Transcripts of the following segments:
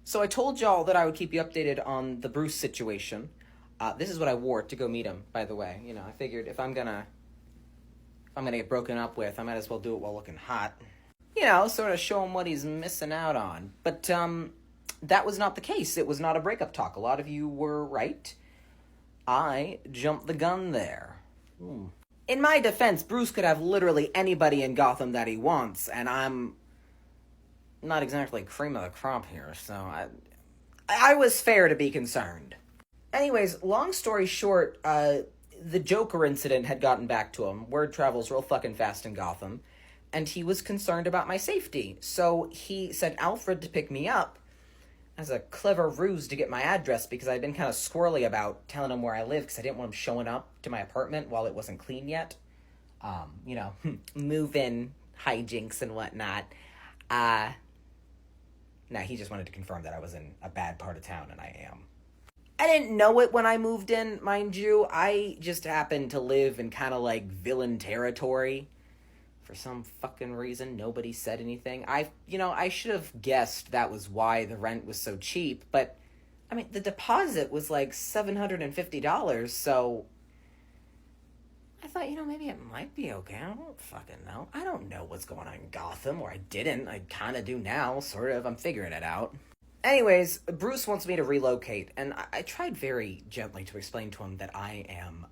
So I told y'all that I would keep you updated on the Bruce situation. This is what I wore to go meet him, by the way. You know, I figured if I'm gonna get broken up with, I might as well do it while looking hot. You know, sort of show him what he's missing out on. But, that was not the case. It was not a breakup talk. A lot of you were right. I jumped the gun there. In my defense, Bruce could have literally anybody in Gotham that he wants, and I'm not exactly cream of the crop here, so I was fair to be concerned. Anyways, long story short, the Joker incident had gotten back to him. Word travels real fucking fast in Gotham, and he was concerned about my safety. So he sent Alfred to pick me up as a clever ruse to get my address, because I'd been kind of squirrely about telling him where I live, because I didn't want him showing up to my apartment while it wasn't clean yet. You know, move-in hijinks and whatnot. Nah, he just wanted to confirm that I was in a bad part of town, and I am. I didn't know it when I moved in, mind you. I just happened to live in kind of like villain territory. For some fucking reason, nobody said anything. I should have guessed that was why the rent was so cheap, but, I mean, the deposit was like $750, so I thought, maybe it might be okay. I don't fucking know. I don't know what's going on in Gotham, or I didn't. I kind of do now, sort of. I'm figuring it out. Anyways, Bruce wants me to relocate, and I tried very gently to explain to him that I am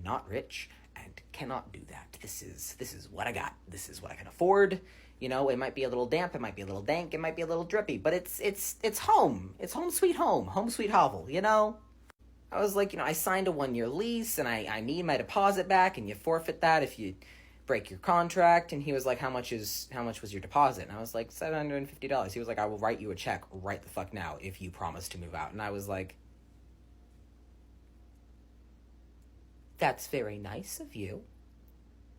not rich and cannot do that. This is what I got. This is what I can afford. You know, it might be a little damp, it might be a little dank, it might be a little drippy, but it's home. It's home sweet home. Home sweet hovel, you know? I was like, I signed a 1-year lease, and I need my deposit back, and you forfeit that if you break your contract. And he was like, how much was your deposit? And I was like, $750. He was like, I will write you a check right the fuck now if you promise to move out. And I was like, that's very nice of you,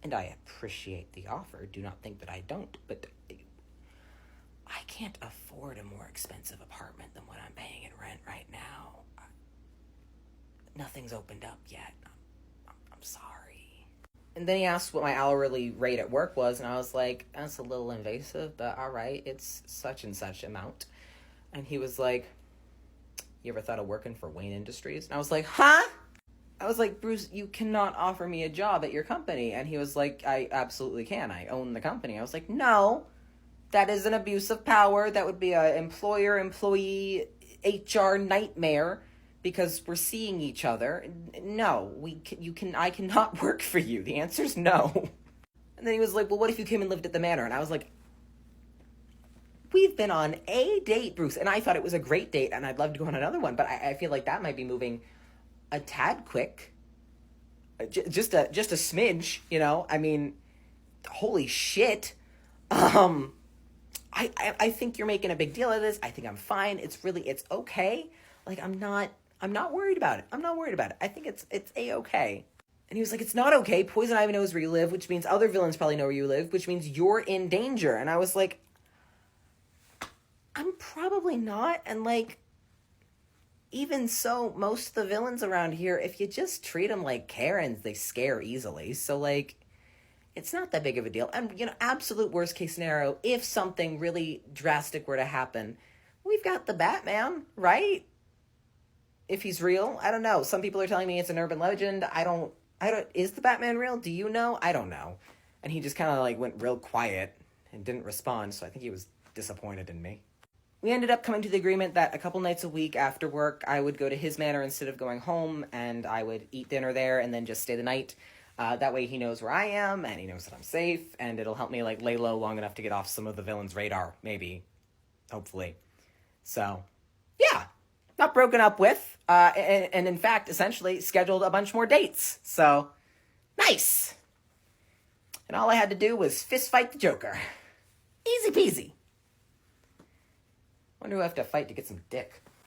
and I appreciate the offer. Do not think that I don't, but I can't afford a more expensive apartment than what I'm paying in rent right now. Nothing's opened up yet. I'm sorry. And then he asked what my hourly rate at work was, and I was like, that's a little invasive, but all right, it's such and such amount. And he was like, you ever thought of working for Wayne Industries? And I was like, huh? I was like, Bruce, you cannot offer me a job at your company. And he was like, I absolutely can. I own the company. I was like, no, that is an abuse of power. That would be a employer-employee HR nightmare, because we're seeing each other. No, I cannot work for you. The answer's no. And then he was like, well, what if you came and lived at the manor? And I was like, we've been on a date, Bruce. And I thought it was a great date, and I'd love to go on another one, but I feel like that might be moving a tad quick. Just a smidge, I mean, holy shit. I think you're making a big deal of this. I think I'm fine. It's okay. Like, I'm not worried about it. I think it's a-okay. And he was like, it's not okay. Poison Ivy knows where you live, which means other villains probably know where you live, which means you're in danger. And I was like, I'm probably not. And like, even so, most of the villains around here, if you just treat them like Karens, they scare easily. So, like, it's not that big of a deal. And, absolute worst case scenario, if something really drastic were to happen, we've got the Batman, right? If he's real, I don't know. Some people are telling me it's an urban legend. Is the Batman real? Do you know? I don't know. And he just kind of, like, went real quiet and didn't respond, so I think he was disappointed in me. We ended up coming to the agreement that a couple nights a week after work, I would go to his manor instead of going home, and I would eat dinner there and then just stay the night. That way he knows where I am, and he knows that I'm safe, and it'll help me, like, lay low long enough to get off some of the villains' radar, maybe. Hopefully. So, yeah. Not broken up with, and in fact, essentially scheduled a bunch more dates. So, nice. And all I had to do was fist fight the Joker. Easy peasy. Wonder who I have to fight to get some dick.